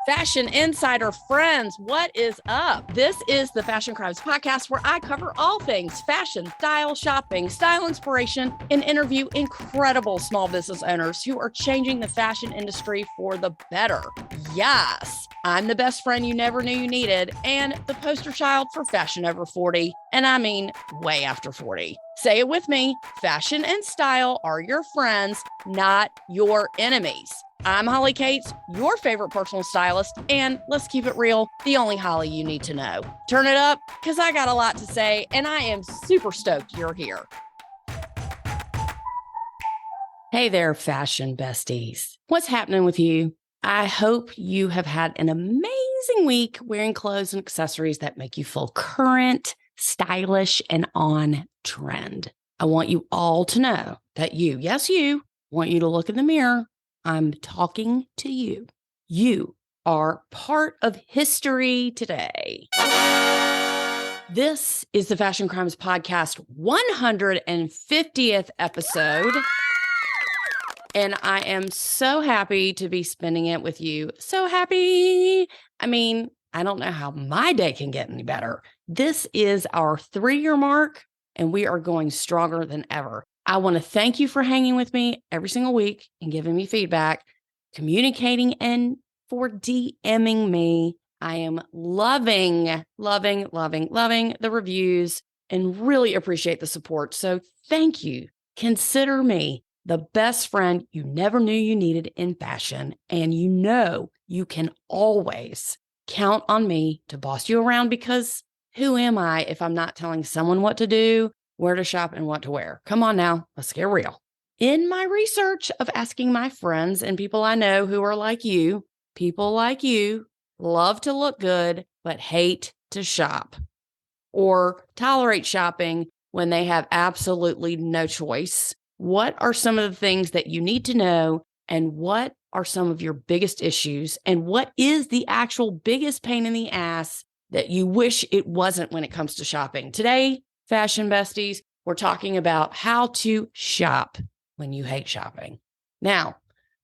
Fashion Insider friends, what is up? This is the Fashion Crimes podcast where I cover all things fashion, style, shopping, style inspiration, and interview incredible small business owners who are changing the fashion industry for the better. Yes, I'm the best friend you never knew you needed and the poster child for fashion over 40, and I mean way after 40. Say it with me, fashion and style are your friends, not your enemies. I'm Holly Cates, your favorite personal stylist, and let's keep it real, the only Holly you need to know. Turn it up, because I got a lot to say, and I am super stoked you're here. Hey there, fashion besties. What's happening with you? I hope you have had an amazing week wearing clothes and accessories that make you feel current, stylish, and on trend. I want you all to know that yes, you, want you to look in the mirror. I'm talking to you. You are part of history today. This is the Fashion Crimes Podcast 150th episode. And I am so happy to be spending it with you. So happy. I mean, I don't know how my day can get any better. This is our 3-year mark, and we are going stronger than ever. I want to thank you for hanging with me every single week and giving me feedback, communicating, and for DMing me. I am loving the reviews and really appreciate the support. So thank you. Consider me the best friend you never knew you needed in fashion. And you know you can always count on me to boss you around, because who am I if I'm not telling someone what to do, where to shop, and what to wear? Come on now, let's get real. In my research of asking my friends and people I know who are like you, people like you love to look good, but hate to shop or tolerate shopping when they have absolutely no choice. What are some of the things that you need to know, and what are some of your biggest issues, and what is the actual biggest pain in the ass that you wish it wasn't when it comes to shopping? Today, fashion besties, we're talking about how to shop when you hate shopping. Now,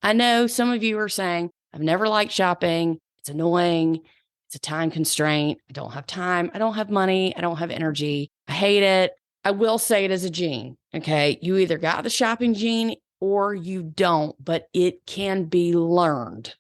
I know some of you are saying, I've never liked shopping. It's annoying. It's a time constraint. I don't have time. I don't have money. I don't have energy. I hate it. I will say it as a gene. Okay. You either got the shopping gene or you don't, but it can be learned.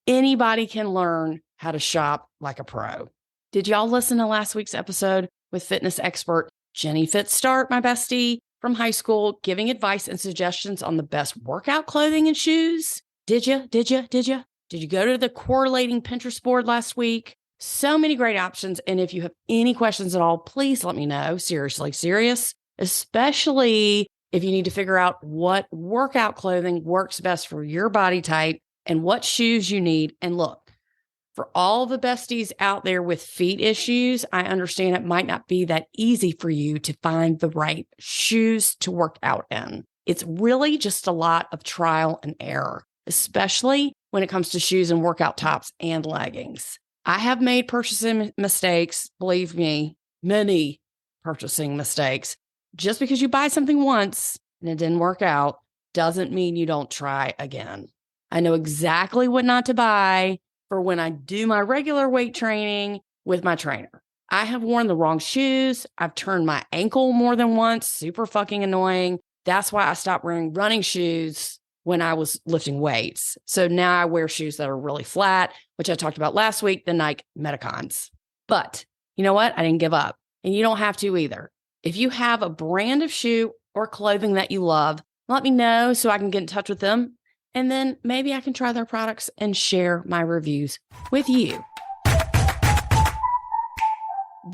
Anybody can learn how to shop like a pro. Did y'all listen to last week's episode with fitness expert Jenny Fitstart, my bestie from high school, giving advice and suggestions on the best workout clothing and shoes? Did you? Did you go to the correlating Pinterest board last week? So many great options. And if you have any questions at all, please let me know. Seriously, serious, especially if you need to figure out what workout clothing works best for your body type and what shoes you need. And look, for all the besties out there with feet issues, I understand it might not be that easy for you to find the right shoes to work out in. It's really just a lot of trial and error, especially when it comes to shoes and workout tops and leggings. I have made purchasing mistakes, believe me, many purchasing mistakes. Just because you buy something once and it didn't work out doesn't mean you don't try again. I know exactly what not to buy for when I do my regular weight training with my trainer. I have worn the wrong shoes. I've turned my ankle more than once. Super fucking annoying. That's why I stopped wearing running shoes when I was lifting weights. So now I wear shoes that are really flat, which I talked about last week, the Nike Metacons. But you know what? I didn't give up. And you don't have to either. If you have a brand of shoe or clothing that you love, let me know so I can get in touch with them. And then maybe I can try their products and share my reviews with you.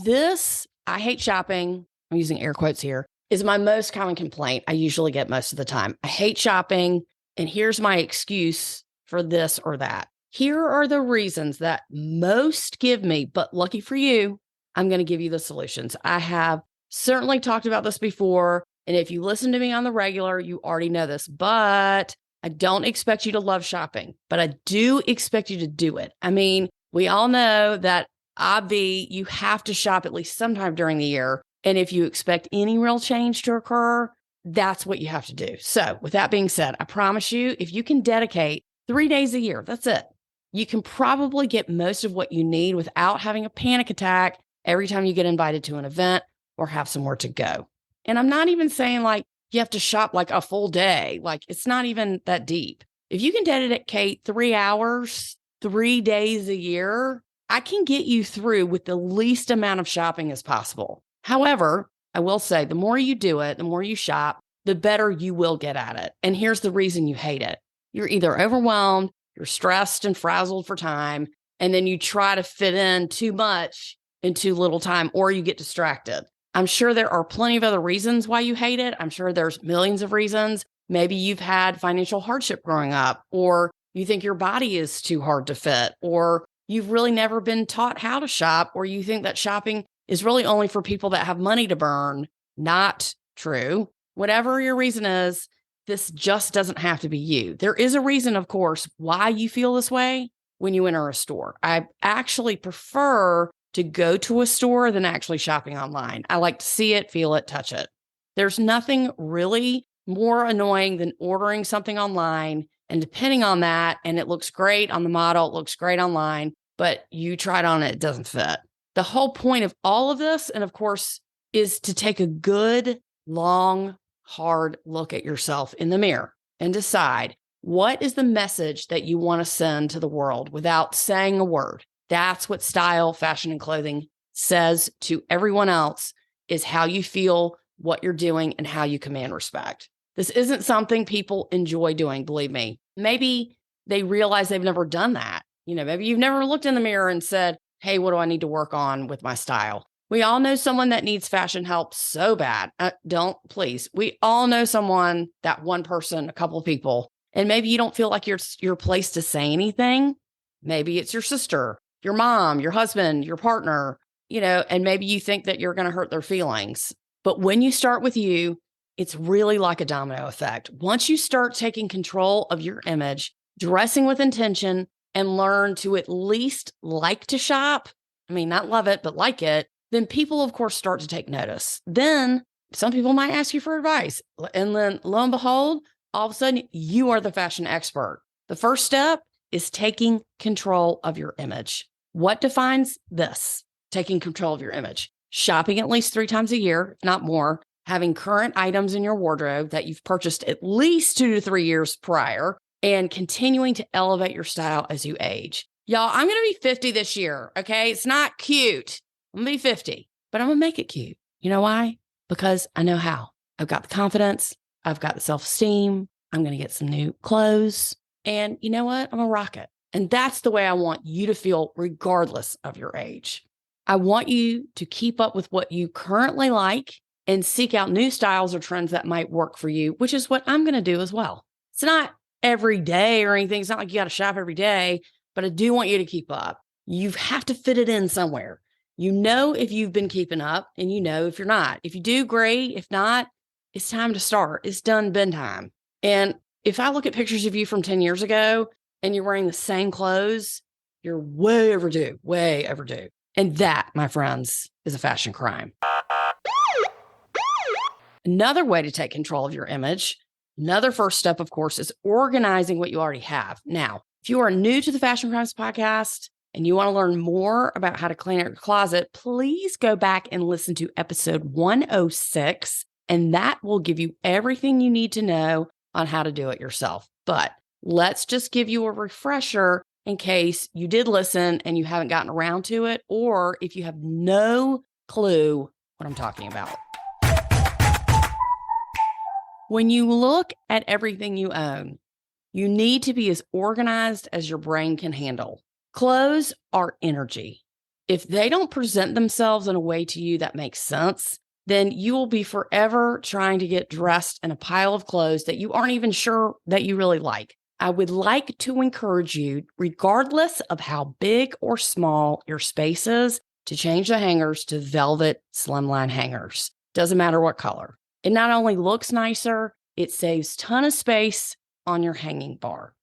This, I hate shopping, I'm using air quotes here, is my most common complaint I usually get most of the time. I hate shopping, and here's my excuse for this or that. Here are the reasons that most give me, but lucky for you, I'm going to give you the solutions. I have certainly talked about this before, and if you listen to me on the regular, you already know this, but I don't expect you to love shopping, but I do expect you to do it. I mean, we all know that you have to shop at least sometime during the year. And if you expect any real change to occur, that's what you have to do. So with that being said, I promise you, if you can dedicate 3 days a year, that's it. you can probably get most of what you need without having a panic attack every time you get invited to an event or have somewhere to go. And I'm not even saying like you have to shop like a full day. Like it's not even that deep. If you can dedicate 3 hours, 3 days a year, I can get you through with the least amount of shopping as possible. However, I will say the more you do it, the more you shop, the better you will get at it. And here's the reason you hate it. You're either overwhelmed, you're stressed and frazzled for time, and then you try to fit in too much in too little time, or you get distracted. I'm sure there are plenty of other reasons why you hate it. I'm sure there's millions of reasons. Maybe you've had financial hardship growing up, or you think your body is too hard to fit, or you've really never been taught how to shop, or you think that shopping is really only for people that have money to burn. Not true. Whatever your reason is, this just doesn't have to be you. There is a reason, of course, why you feel this way when you enter a store. I actually prefer to go to a store than actually shopping online. I like to see it, feel it, touch it. There's nothing really more annoying than ordering something online and depending on that, and it looks great on the model, it looks great online, but you try it on, it doesn't fit. The whole point of all of this, and of course, is to take a good, long, hard look at yourself in the mirror and decide what is the message that you want to send to the world without saying a word. That's what style, fashion, and clothing says to everyone else, is how you feel, what you're doing, and how you command respect. This isn't something people enjoy doing, believe me. Maybe they realize they've never done that. Maybe you've never looked in the mirror and said, hey, what do I need to work on with my style? We all know someone that needs fashion help so bad. Don't, please. We all know someone, that one person, a couple of people, and maybe you don't feel like you're your place to say anything. Maybe it's your sister, your mom, your husband, your partner, and maybe you think that you're going to hurt their feelings. But when you start with you, it's really like a domino effect. Once you start taking control of your image, dressing with intention, and learn to at least like to shop, not love it, but like it, then people, of course, start to take notice. Then some people might ask you for advice. And then lo and behold, all of a sudden, you are the fashion expert. The first step is taking control of your image. What defines this? Taking control of your image. Shopping at least 3 times a year, if not more. Having current items in your wardrobe that you've purchased at least 2 to 3 years prior, and continuing to elevate your style as you age. Y'all, I'm going to be 50 this year, okay? It's not cute. I'm going to be 50, but I'm going to make it cute. You know why? Because I know how. I've got the confidence. I've got the self-esteem. I'm going to get some new clothes. And you know what? I'm going to rock it. And that's the way I want you to feel regardless of your age. I want you to keep up with what you currently like and seek out new styles or trends that might work for you, which is what I'm going to do as well. It's not every day or anything. It's not like you got to shop every day, but I do want you to keep up. You have to fit it in somewhere. You know if you've been keeping up, and you know if you're not. If you do, great. If not, it's time to start. It's done been time. And if I look at pictures of you from 10 years ago and you're wearing the same clothes, you're way overdue, way overdue. And that, my friends, is a fashion crime. Another way to take control of your image, another first step, of course, is organizing what you already have. Now, if you are new to the Fashion Crimes podcast and you want to learn more about how to clean out your closet, please go back and listen to episode 106, and that will give you everything you need to know on how to do it yourself. But let's just give you a refresher in case you did listen and you haven't gotten around to it, or if you have no clue what I'm talking about. When you look at everything you own, you need to be as organized as your brain can handle. Clothes are energy. If they don't present themselves in a way to you that makes sense, then you will be forever trying to get dressed in a pile of clothes that you aren't even sure that you really like. I would like to encourage you, regardless of how big or small your space is, to change the hangers to velvet slimline hangers. Doesn't matter what color. It not only looks nicer, it saves a ton of space on your hanging bar.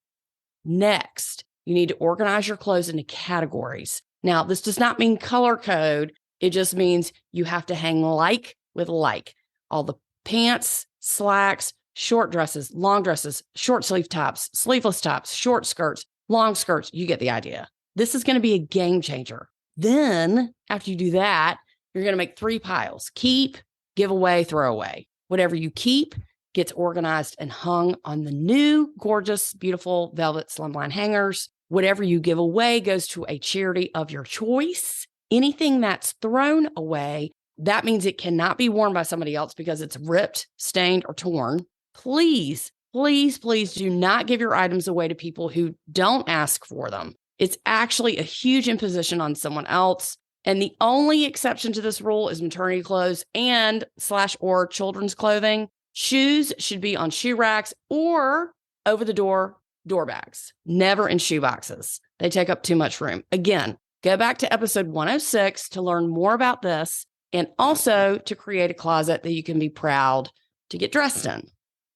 Next, you need to organize your clothes into categories. Now, this does not mean color code. It just means you have to hang like with like. All the pants, slacks, short dresses, long dresses, short sleeve tops, sleeveless tops, short skirts, long skirts. You get the idea. This is going to be a game changer. Then after you do that, you're going to make 3 piles: keep, give away, throw away. Whatever you keep gets organized and hung on the new, gorgeous, beautiful velvet slimline hangers. Whatever you give away goes to a charity of your choice. Anything that's thrown away, that means it cannot be worn by somebody else because it's ripped, stained, or torn. Please, please, please do not give your items away to people who don't ask for them. It's actually a huge imposition on someone else. And the only exception to this rule is maternity clothes and /or children's clothing. Shoes should be on shoe racks or over the door bags, never in shoe boxes. They take up too much room. Again, go back to episode 106 to learn more about this and also to create a closet that you can be proud to get dressed in.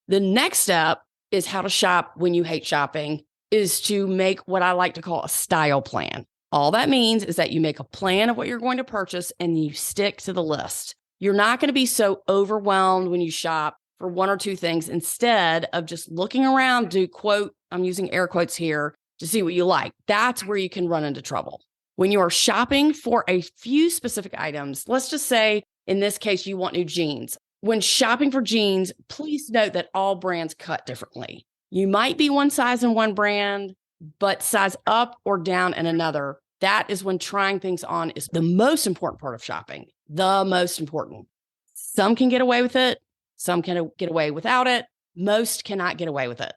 The next step is how to shop when you hate shopping, is to make what I like to call a style plan. All that means is that you make a plan of what you're going to purchase and you stick to the list. You're not going to be so overwhelmed when you shop for 1 or 2 things instead of just looking around to quote, I'm using air quotes here, to see what you like. That's where you can run into trouble. When you are shopping for a few specific items, let's just say in this case, you want new jeans. When shopping for jeans, please note that all brands cut differently. You might be one size in one brand, but size up or down in another. That is when trying things on is the most important part of shopping. The most important. Some can get away with it. Some can get away without it. Most cannot get away with it,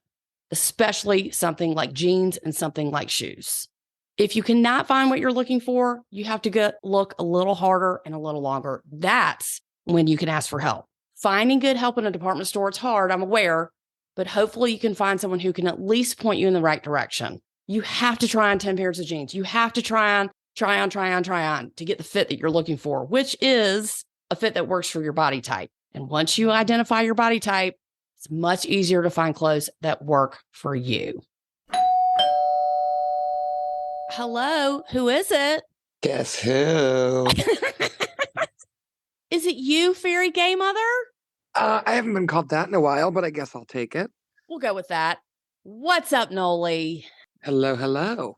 especially something like jeans and something like shoes. If you cannot find what you're looking for, you have to look a little harder and a little longer. That's when you can ask for help. Finding good help in a department store, it's hard, I'm aware, but hopefully you can find someone who can at least point you in the right direction. You have to try on 10 pairs of jeans. You have to try on to get the fit that you're looking for, which is a fit that works for your body type. And once you identify your body type, it's much easier to find clothes that work for you. Hello, who is it? Guess who? Is it you, Fairy Gay Mother? I haven't been called that in a while, but I guess I'll take it. We'll go with that. What's up, Noli? Hello, hello.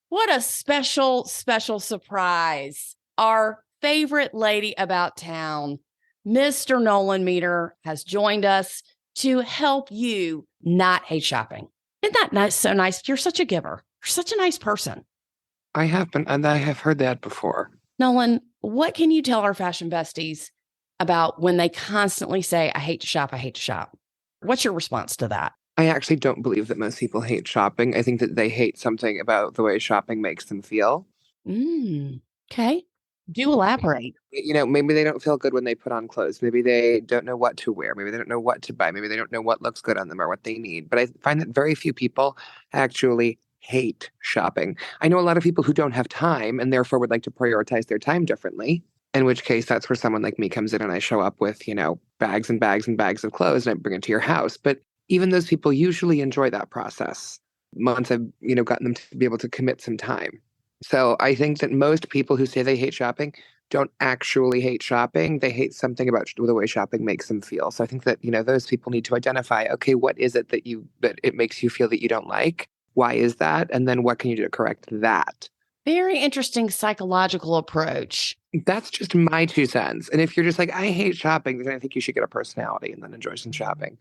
What a special, special surprise. Our favorite lady about town, Mr. Nolan Meter, has joined us to help you not hate shopping. Isn't that nice? So nice. You're such a giver. You're such a nice person. I have been, and I have heard that before. Nolan, what can you tell our fashion besties about when they constantly say, I hate to shop, I hate to shop? What's your response to that? I actually don't believe that most people hate shopping. I think that they hate something about the way shopping makes them feel. Okay. Do elaborate. You know, maybe they don't feel good when they put on clothes. Maybe they don't know what to wear. Maybe they don't know what to buy. Maybe they don't know what looks good on them or what they need. But I find that very few people actually hate shopping. I know a lot of people who don't have time and therefore would like to prioritize their time differently, in which case that's where someone like me comes in and I show up with, bags and bags and bags of clothes and I bring it to your house. But even those people usually enjoy that process once I've, gotten them to be able to commit some time. So I think that most people who say they hate shopping don't actually hate shopping. They hate something about the way shopping makes them feel. So I think that, those people need to identify, okay, what is it that it makes you feel that you don't like? Why is that? And then what can you do to correct that? Very interesting psychological approach. That's just my 2 cents. And if you're just like, I hate shopping, then I think you should get a personality and then enjoy some shopping.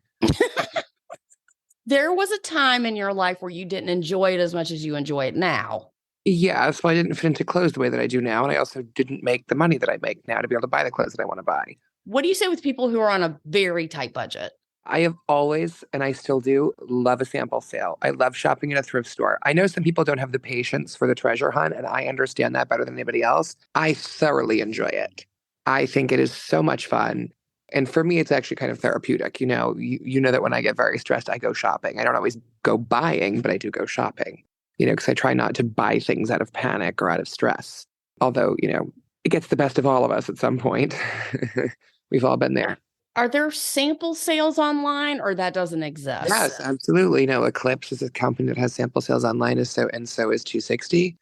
There was a time in your life where you didn't enjoy it as much as you enjoy it now. Yeah, so I didn't fit into clothes the way that I do now. And I also didn't make the money that I make now to be able to buy the clothes that I want to buy. What do you say with people who are on a very tight budget? I have always, and I still do, love a sample sale. I love shopping in a thrift store. I know some people don't have the patience for the treasure hunt, and I understand that better than anybody else. I thoroughly enjoy it. I think it is so much fun. And for me, it's actually kind of therapeutic. You know that when I get very stressed, I go shopping. I don't always go buying, but I do go shopping, because I try not to buy things out of panic or out of stress. Although, it gets the best of all of us at some point. We've all been there. Are there sample sales online or that doesn't exist? Yes, absolutely. Eclipse is a company that has sample sales online, and so is 260.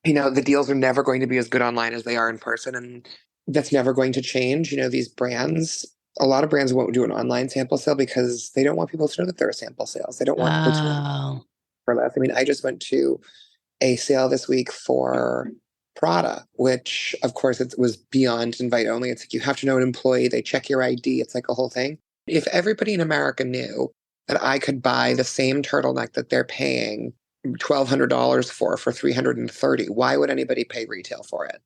The deals are never going to be as good online as they are in person, and that's never going to change. These brands, a lot of brands won't do an online sample sale because they don't want people to know that there are sample sales. They don't want people to know. for less. I mean, I just went to a sale this week for Prada, which of course it was beyond invite only. It's like you have to know an employee, they check your ID, it's like a whole thing. If everybody in America knew that I could buy the same turtleneck that they're paying $1,200 for 330, why would anybody pay retail for it?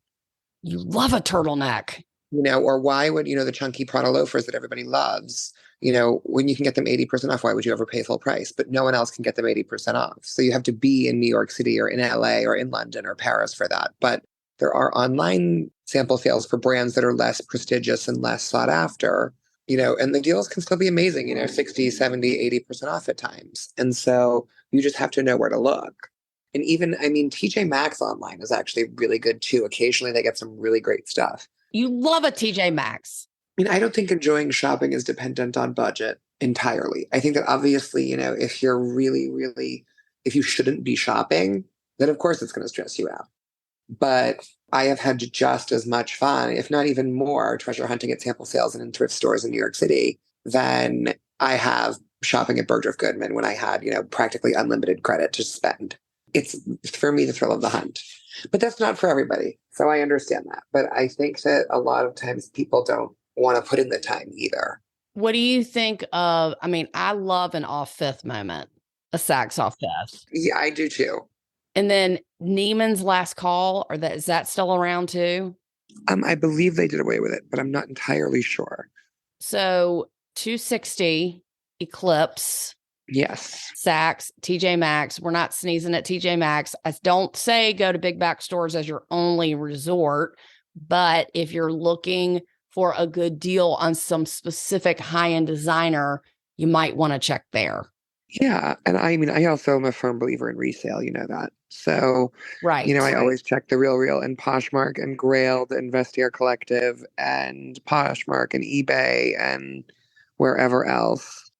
You love a turtleneck. Or why would, the chunky Prada loafers that everybody loves, when you can get them 80% off, why would you ever pay full price? But no one else can get them 80% off. So you have to be in New York City or in LA or in London or Paris for that. But there are online sample sales for brands that are less prestigious and less sought after, and the deals can still be amazing, 60, 70, 80% off at times. And so you just have to know where to look. And even, I mean, TJ Maxx online is actually really good too. Occasionally they get some really great stuff. You love a TJ Maxx. I mean, I don't think enjoying shopping is dependent on budget entirely. I think that obviously, if you're really, really, if you shouldn't be shopping, then of course it's going to stress you out. But I have had just as much fun, if not even more, treasure hunting at sample sales and in thrift stores in New York City than I have shopping at Bergdorf Goodman when I had, practically unlimited credit to spend. It's, for me, the thrill of the hunt. But that's not for everybody. So I understand that. But I think that a lot of times people don't want to put in the time either. What do you think of, I mean, I love an off fifth moment, a Saks off fifth. Yeah, I do too. And then Neiman's Last Call, is that still around too? I believe they did away with it, but I'm not entirely sure. So 260, Eclipse. Yes. Saks, TJ Maxx. We're not sneezing at TJ Maxx. I don't say go to big box stores as your only resort, but if you're looking for a good deal on some specific high-end designer, you might want to check there. Yeah. And I mean, I also am a firm believer in resale, that. So, right. I always check The Real and Poshmark and Grail, the Vestiaire Collective and Poshmark and eBay and wherever else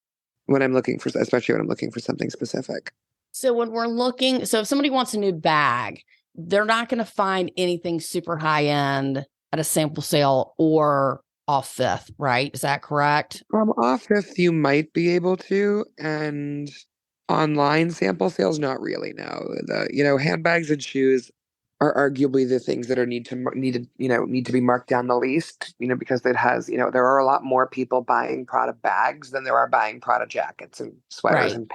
when I'm looking for, especially when I'm looking for something specific. So when we're looking, so if somebody wants a new bag, they're not going to find anything super high end at a sample sale or off fifth, right? Is that correct? Off fifth, you might be able to, and online sample sales, not really. No, handbags and shoes are arguably the things that need to be marked down the least. Because it has, there are a lot more people buying Prada bags than there are buying Prada jackets and sweaters and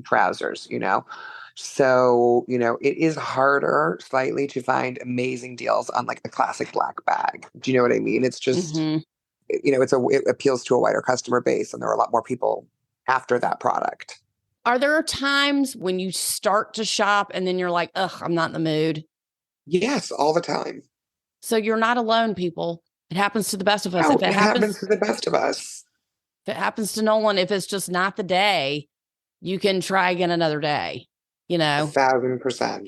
trousers. So, it is harder slightly to find amazing deals on like a classic black bag. Do you know what I mean? It's just, it appeals to a wider customer base and there are a lot more people after that product. Are there times when you start to shop and then you're like, ugh, I'm not in the mood? Yes, all the time. So you're not alone, people. It happens to the best of us. No, it happens to the best of us. If it happens to Nolan, if it's just not the day, you can try again another day, 1,000%.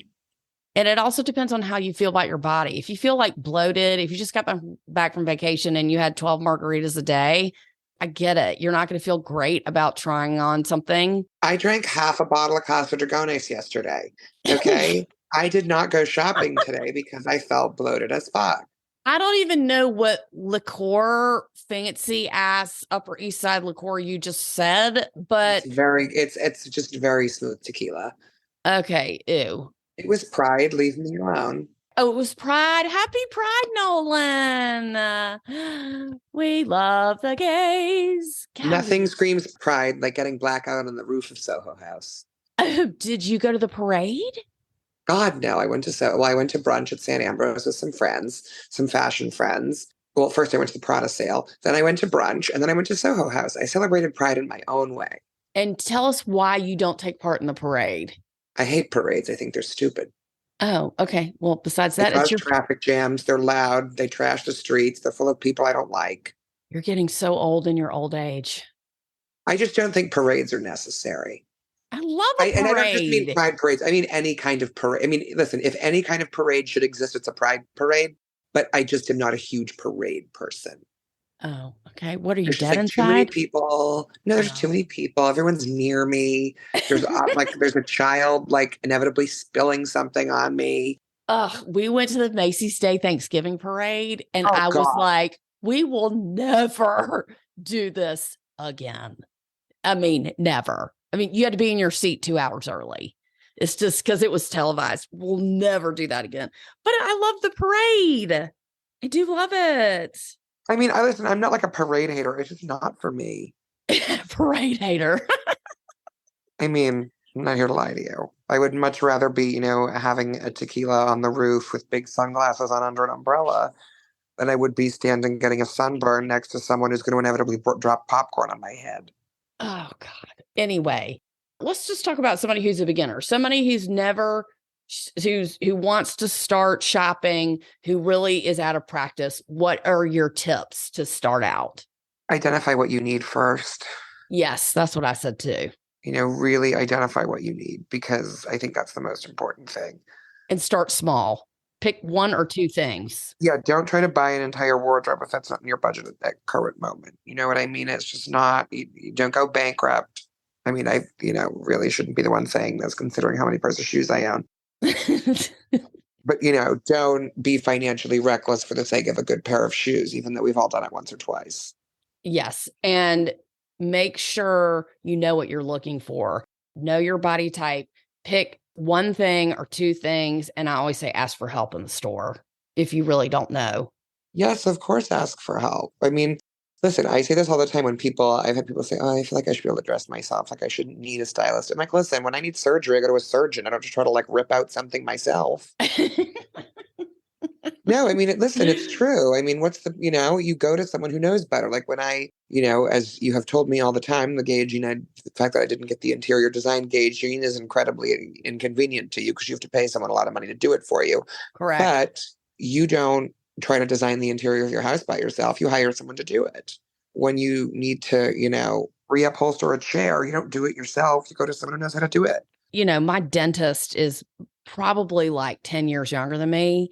And it also depends on how you feel about your body. If you feel like bloated, if you just got back from vacation and you had 12 margaritas a day, I get it. You're not going to feel great about trying on something. I drank half a bottle of Casa Dragones yesterday. Okay. I did not go shopping today because I felt bloated as fuck. I don't even know what liqueur, fancy ass Upper East Side liqueur you just said, but it's just very smooth tequila. Okay, ew. It was Pride. Leave me alone. Oh, it was Pride. Happy Pride, Nolan. We love the gays. God. Nothing screams pride like getting blackout on the roof of Soho House. Did you go to the parade? God, no. I went to brunch at St. Ambrose with some friends, some fashion friends. Well, first I went to the Prada sale, then I went to brunch, and then I went to Soho House. I celebrated Pride in my own way. And tell us why you don't take part in the parade. I hate parades. I think they're stupid. Oh, okay. Well, besides that, it's your traffic jams. They're loud. They trash the streets. They're full of people I don't like. You're getting so old in your old age. I just don't think parades are necessary. I love a parade. And I don't just mean Pride parades. I mean any kind of parade. I mean, listen, if any kind of parade should exist, it's a Pride parade. But I just am not a huge parade person. Oh, okay. What are you, there's dead inside? Too many people. No, there's too many people. Everyone's near me. There's there's a child inevitably spilling something on me. We went to the Macy's Day Thanksgiving parade, and I was like, we will never do this again. I mean, never. I mean, you had to be in your seat 2 hours early. It's just because it was televised. We'll never do that again. But I love the parade. I do love it. I mean, listen, I'm not like a parade hater. It's just not for me. Parade hater. I mean, I'm not here to lie to you. I would much rather be, having a tequila on the roof with big sunglasses on under an umbrella than I would be standing getting a sunburn next to someone who's going to inevitably drop popcorn on my head. Oh, God. Anyway, let's just talk about somebody who's a beginner, somebody who's never, who wants to start shopping, who really is out of practice. What are your tips to start out? Identify what you need first. Yes, that's what I said too. Really identify what you need, because I think that's the most important thing. And start small. Pick one or two things. Yeah, don't try to buy an entire wardrobe if that's not in your budget at that current moment. You know what I mean? It's just not, you don't go bankrupt. I mean, I, really shouldn't be the one saying this considering how many pairs of shoes I own. But, don't be financially reckless for the sake of a good pair of shoes, even though we've all done it once or twice. Yes. And make sure you know what you're looking for. Know your body type. Pick one thing or two things. And I always say ask for help in the store if you really don't know. Yes, of course, ask for help. I mean, listen, I say this all the time when I've had people say, oh, I feel like I should be able to dress myself. Like I shouldn't need a stylist. I'm like, listen, when I need surgery, I go to a surgeon. I don't just try to like rip out something myself. No, I mean, listen, it's true. I mean, you go to someone who knows better. Like when as you have told me all the time, the fact that I didn't get the interior design gauging is incredibly inconvenient to you because you have to pay someone a lot of money to do it for you. Correct. But you don't try to design the interior of your house by yourself. You hire someone to do it. When you need to, reupholster a chair, you don't do it yourself. You go to someone who knows how to do it. My dentist is probably like 10 years younger than me.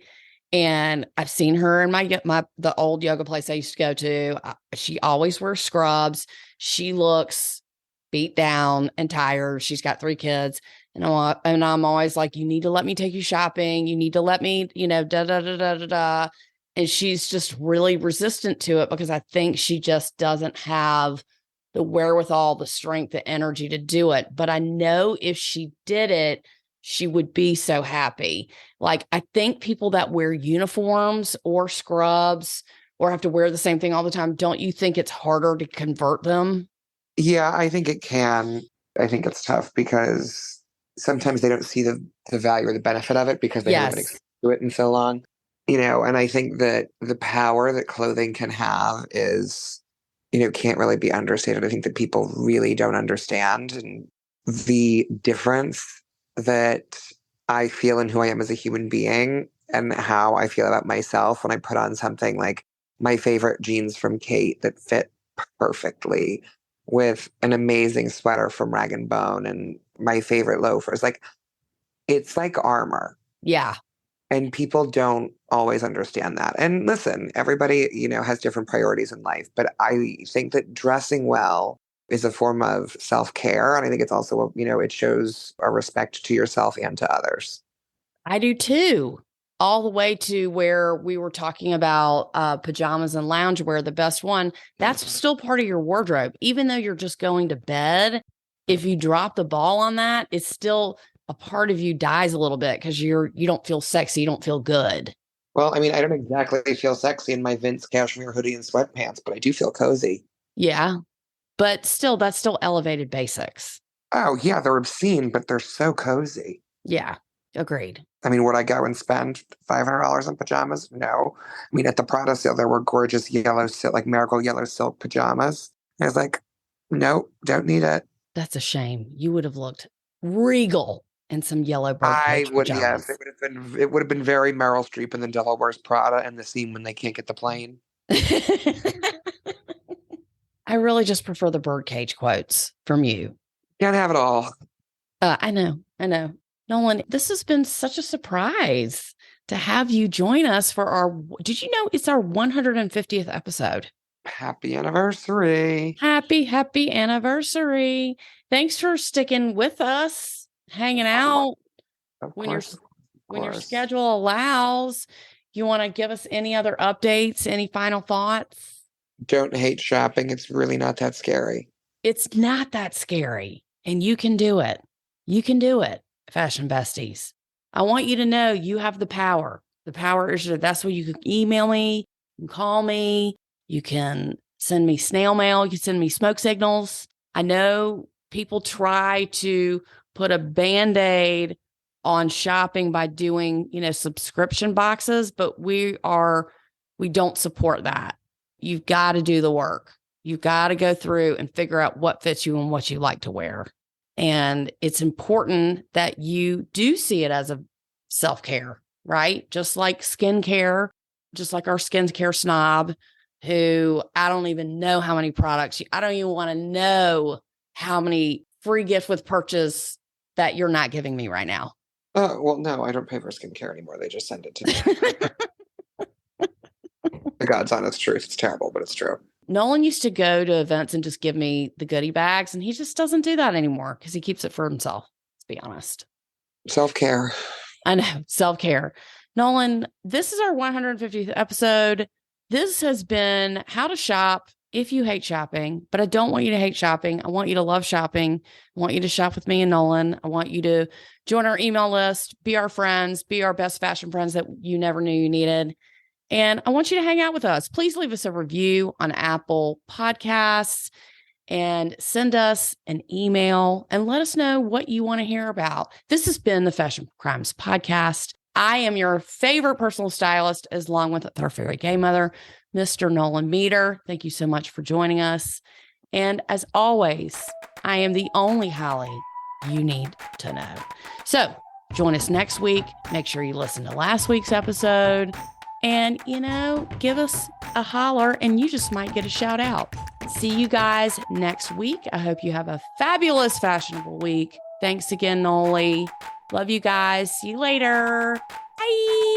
And I've seen her in the old yoga place I used to go to. She always wears scrubs. She looks beat down and tired. She's got 3 kids. And I'm always like, you need to let me take you shopping. You need to let me, da, da, da, da, da, da. And she's just really resistant to it because I think she just doesn't have the wherewithal, the strength, the energy to do it. But I know if she did it, she would be so happy. Like, I think people that wear uniforms or scrubs or have to wear the same thing all the time, don't you think it's harder to convert them? Yeah, I think it can. I think it's tough because sometimes they don't see the value or the benefit of it because they haven't been exposed to it in so long. And I think that the power that clothing can have is, can't really be understated. I think that people really don't understand and the difference that I feel in who I am as a human being and how I feel about myself when I put on something like my favorite jeans from Kate that fit perfectly with an amazing sweater from Rag & Bone and my favorite loafers. Like, it's like armor. Yeah. And people don't always understand that. And listen, everybody, has different priorities in life. But I think that dressing well is a form of self-care. And I think it's also, it shows a respect to yourself and to others. I do too. All the way to where we were talking about pajamas and loungewear, the best one, that's still part of your wardrobe. Even though you're just going to bed, if you drop the ball on that, it's still a part of you dies a little bit because you don't feel sexy. You don't feel good. Well, I mean, I don't exactly feel sexy in my Vince cashmere hoodie and sweatpants, but I do feel cozy. Yeah. But still, that's still elevated basics. Oh, yeah, they're obscene, but they're so cozy. Yeah, agreed. I mean, would I go and spend $500 on pajamas? No. I mean, at the Prada sale, there were gorgeous yellow silk, like marigold yellow silk pajamas. I was like, no, don't need it. That's a shame. You would have looked regal in some yellow birdcage pajamas. Yes, it would have been very Meryl Streep in The Devil Wears Prada and the scene when they can't get the plane. I really just prefer the birdcage quotes from you. Can't have it all. I know. Nolan, this has been such a surprise to have you join us for did you know it's our 150th episode? Happy anniversary. Happy anniversary. Thanks for sticking with us, hanging out when your schedule allows. You want to give us any other updates, any final thoughts? Don't hate shopping. It's really not that scary. It's not that scary. And you can do it. You can do it. fashion besties. I want you to know you have the power. The power is that's where you can email me, you can call me, you can send me snail mail, you can send me smoke signals. I know people try to put a Band-Aid on shopping by doing, subscription boxes, but we don't support that. You've got to do the work. You've got to go through and figure out what fits you and what you like to wear. And it's important that you do see it as a self-care, right? Just like skincare, just like our skincare snob, who I don't even know how many products, I don't even want to know how many free gift with purchase that you're not giving me right now. Oh, well, no, I don't pay for skincare anymore. They just send it to me. The God's honest truth. It's terrible, but it's true. Nolan used to go to events and just give me the goodie bags, and he just doesn't do that anymore because he keeps it for himself. Let's be honest. Self-care. I know, self-care. Nolan, this is our 150th episode. This has been how to shop if you hate shopping, but I don't want you to hate shopping. I want you to love shopping. I want you to shop with me and Nolan. I want you to join our email list, be our friends, be our best fashion friends that you never knew you needed. And I want you to hang out with us. Please leave us a review on Apple Podcasts and send us an email and let us know what you want to hear about. This has been the Fashion Crimes Podcast. I am your favorite personal stylist, along with our favorite gay mother, Mr. Nolan Meter. Thank you so much for joining us. And as always, I am the only Holly you need to know. So join us next week. Make sure you listen to last week's episode and, give us a holler and you just might get a shout out. See you guys next week. I hope you have a fabulous, fashionable week. Thanks again, Noli. Love you guys. See you later. Bye.